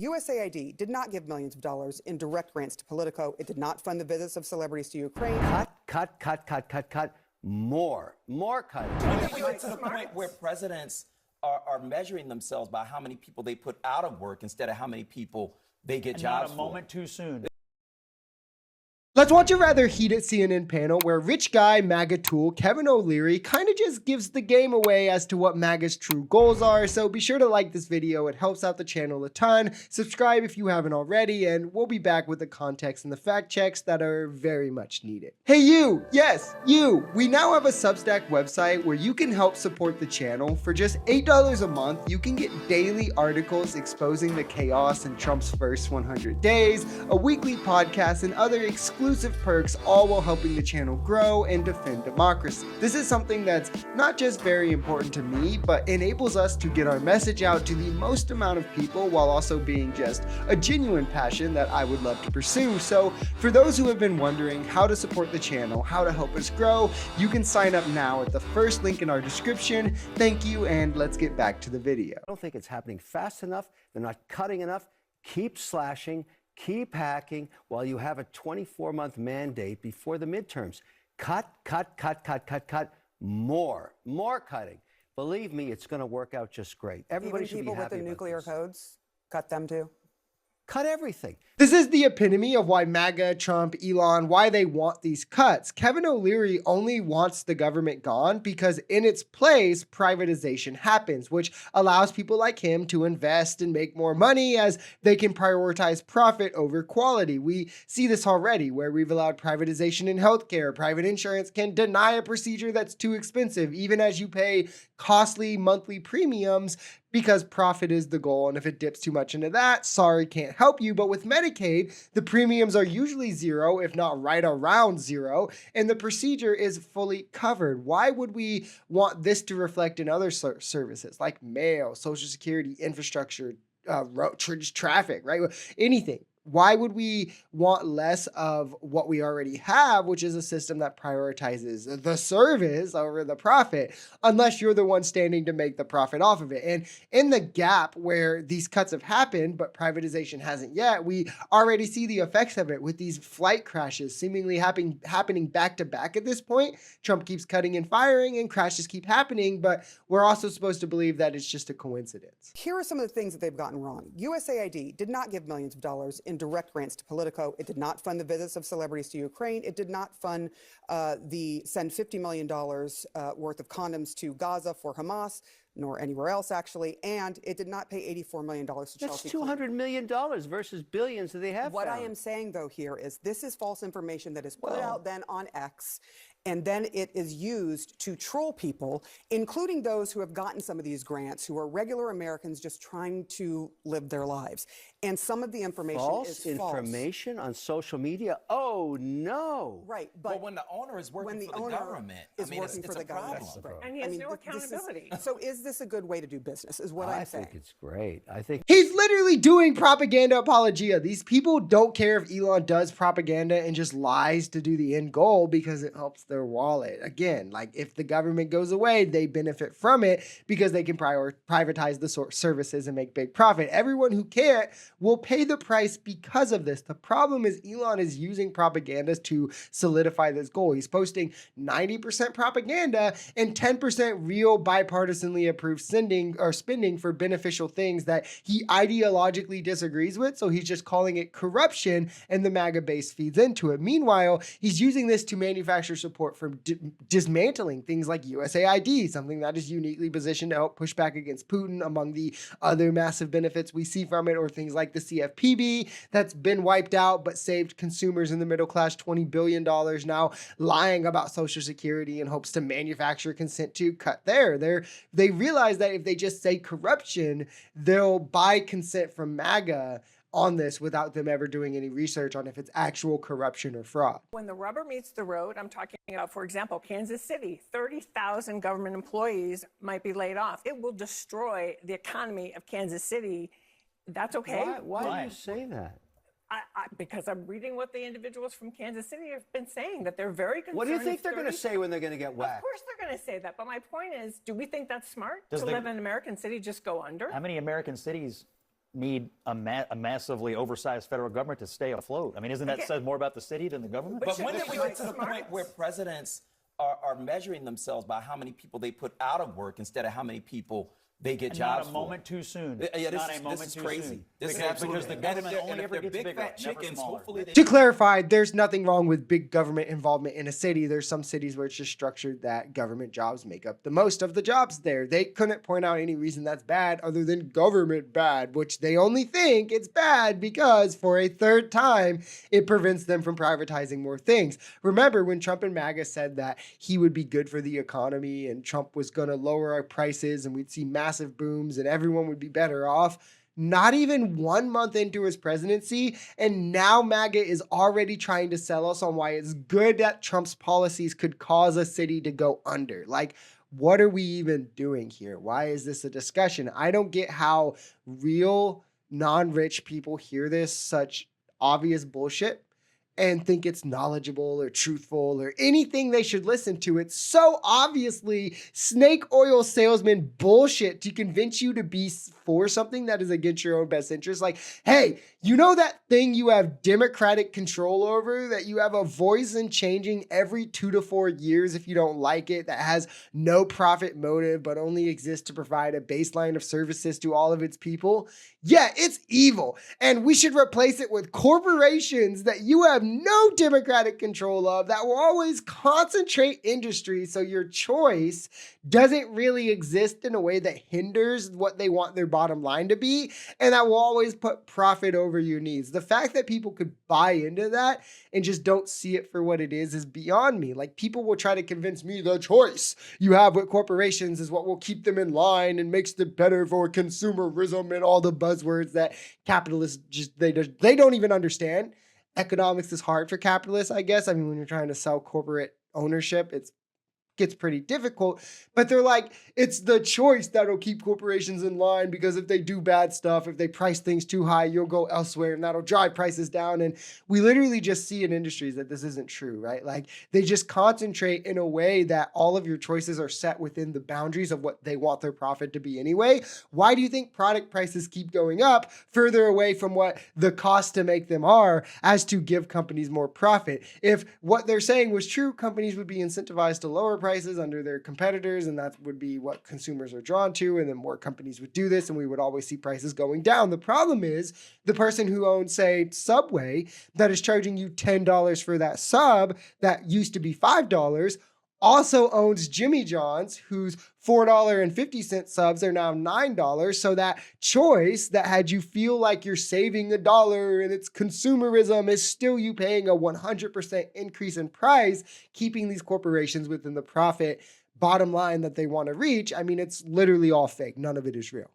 USAID did not give millions of dollars in direct grants to Politico. It did not fund the visits of celebrities to Ukraine. Cut. More cutting. When did we get to the point where presidents are measuring themselves by how many people they put out of work instead of how many people they get jobs for? Not a moment too soon. Let's watch a rather heated CNN panel where rich guy MAGA tool Kevin O'Leary kind of just gives the game away as to what MAGA's true goals are. So be sure to like this video. It helps out the channel a ton. Subscribe if you haven't already, and we'll be back with the context and the fact checks that are very much needed. Hey you, yes, you. We now have a Substack website where you can help support the channel. For just $8 a month, you can get daily articles exposing the chaos in Trump's first 100 days, a weekly podcast, and other exclusive perks, all while helping the channel grow and defend democracy. This is something that's not just very important to me, but enables us to get our message out to the most amount of people while also being just a genuine passion that I would love to pursue. So for those who have been wondering how to support the channel, how to help us grow, you can sign up now at the first link in our description. Thank you, and let's get back to the video. I don't think it's happening fast enough. They're not cutting enough. Keep slashing. Keep hacking while you have a 24-month mandate before the midterms. Cut. More cutting. Believe me, it's going to work out just great. Everybody should be happy about this. Even people with the nuclear codes, cut them too. Cut everything. This is the epitome of why MAGA, Trump, Elon, why they want these cuts. Kevin O'Leary only wants the government gone because in its place, privatization happens, which allows people like him to invest and make more money as they can prioritize profit over quality. We see this already where we've allowed privatization in healthcare. Private insurance can deny a procedure that's too expensive, even as you pay costly monthly premiums, because profit is the goal. And if it dips too much into that, sorry, can't help you. But with Medicaid, the premiums are usually zero, if not right around zero, and the procedure is fully covered. Why would we want this to reflect in other services like mail, Social Security, infrastructure, road, traffic, right? Anything. Why would we want less of what we already have, which is a system that prioritizes the service over the profit, unless you're the one standing to make the profit off of it? And in the gap where these cuts have happened, but privatization hasn't yet, we already see the effects of it with these flight crashes seemingly happening back to back at this point. Trump keeps cutting and firing and crashes keep happening, but we're also supposed to believe that it's just a coincidence. Here are some of the things that they've gotten wrong. USAID did not give millions of dollars in direct grants to Politico. It did not fund the visits of celebrities to Ukraine. It did not fund send $50 million worth of condoms to Gaza for Hamas, nor anywhere else, actually. And it did not pay $84 million to Chelsea. That's $200 million versus billions that they have What found. I am saying, though, here is this is false information that is put out then on X, and then it is used to troll people, including those who have gotten some of these grants, who are regular Americans just trying to live their lives. And some of the information is false. Information on social media? Oh, no. Right. But when the owner is working for the government, it's a problem. And he has no accountability. So is this a good way to do business, is what I'm saying. I think it's great. I think he's literally doing propaganda apologia. These people don't care if Elon does propaganda and just lies to do the end goal because it helps their wallet. Again, like if the government goes away, they benefit from it because they can privatize the services and make big profit. Everyone who can't will pay the price because of this. The problem is Elon is using propaganda to solidify this goal. He's posting 90% propaganda and 10% real bipartisanly approved spending for beneficial things that he ideologically disagrees with. So he's just calling it corruption, and the MAGA base feeds into it. Meanwhile, he's using this to manufacture support for dismantling things like USAID, something that is uniquely positioned to help push back against Putin, among the other massive benefits we see from it, or things like the CFPB that's been wiped out but saved consumers in the middle class $20 billion, now lying about Social Security in hopes to manufacture consent to cut there. They realize that if they just say corruption, they'll buy consent from MAGA on this without them ever doing any research on if it's actual corruption or fraud. When the rubber meets the road, I'm talking about, for example, Kansas City, 30,000 government employees might be laid off. It will destroy the economy of Kansas City. That's okay. Why do you say that? Because I'm reading what the individuals from Kansas City have been saying, that they're very concerned. What do you think they're going to say when they're going to get whacked? Of course they're going to say that. But my point is, do we think that's smart to live in an American city just go under? How many American cities need a massively oversized federal government to stay afloat. I mean, isn't that says more about the city than the government? But when did we get to the point where presidents are measuring themselves by how many people they put out of work instead of how many people they get jobs Not a moment too soon. Yeah, Not a moment this is too crazy. soon. This is Because absolutely the government only ever gets big bigger, fat never chickens. smaller. Hopefully, they To clarify, there's nothing wrong with big government involvement in a city. There's some cities where it's just structured that government jobs make up the most of the jobs there. They couldn't point out any reason that's bad other than government bad, which they only think it's bad because for a third time, it prevents them from privatizing more things. Remember when Trump and MAGA said that he would be good for the economy and Trump was going to lower our prices and we'd see massive booms and everyone would be better off? Not even 1 month into his presidency, and now MAGA is already trying to sell us on why it's good that Trump's policies could cause a city to go under. Like, what are we even doing here? Why is this a discussion? I don't get how real non-rich people hear this such obvious bullshit and think it's knowledgeable or truthful or anything they should listen to. It's so obviously snake oil salesman bullshit to convince you to be for something that is against your own best interest. Like, hey, you know that thing you have democratic control over, that you have a voice in changing every 2 to 4 years if you don't like it, that has no profit motive but only exists to provide a baseline of services to all of its people? Yeah, it's evil. And we should replace it with corporations that you have no democratic control of that will always concentrate industry so your choice doesn't really exist in a way that hinders what they want their bottom line to be, and that will always put profit over your needs. The fact that people could buy into that and just don't see it for what it is beyond me. Like, people will try to convince me the choice you have with corporations is what will keep them in line and makes it better for consumerism and all the buzzwords that capitalists they don't even understand. Economics is hard for capitalists, I guess. I mean, when you're trying to sell corporate ownership, it gets pretty difficult, but they're like, it's the choice that'll keep corporations in line, because if they do bad stuff, if they price things too high, you'll go elsewhere and that'll drive prices down. And we literally just see in industries that this isn't true, right? Like, they just concentrate in a way that all of your choices are set within the boundaries of what they want their profit to be anyway. Why do you think product prices keep going up further away from what the cost to make them are, as to give companies more profit? If what they're saying was true, companies would be incentivized to lower prices under their competitors, and that would be what consumers are drawn to, and then more companies would do this and we would always see prices going down. The problem is the person who owns, say, Subway, that is charging you $10 for that sub that used to be $5, also owns Jimmy John's, whose $4.50 subs are now $9. So that choice that had you feel like you're saving $1 and it's consumerism is still you paying a 100% increase in price, keeping these corporations within the profit bottom line that they want to reach. I mean, it's literally all fake. None of it is real.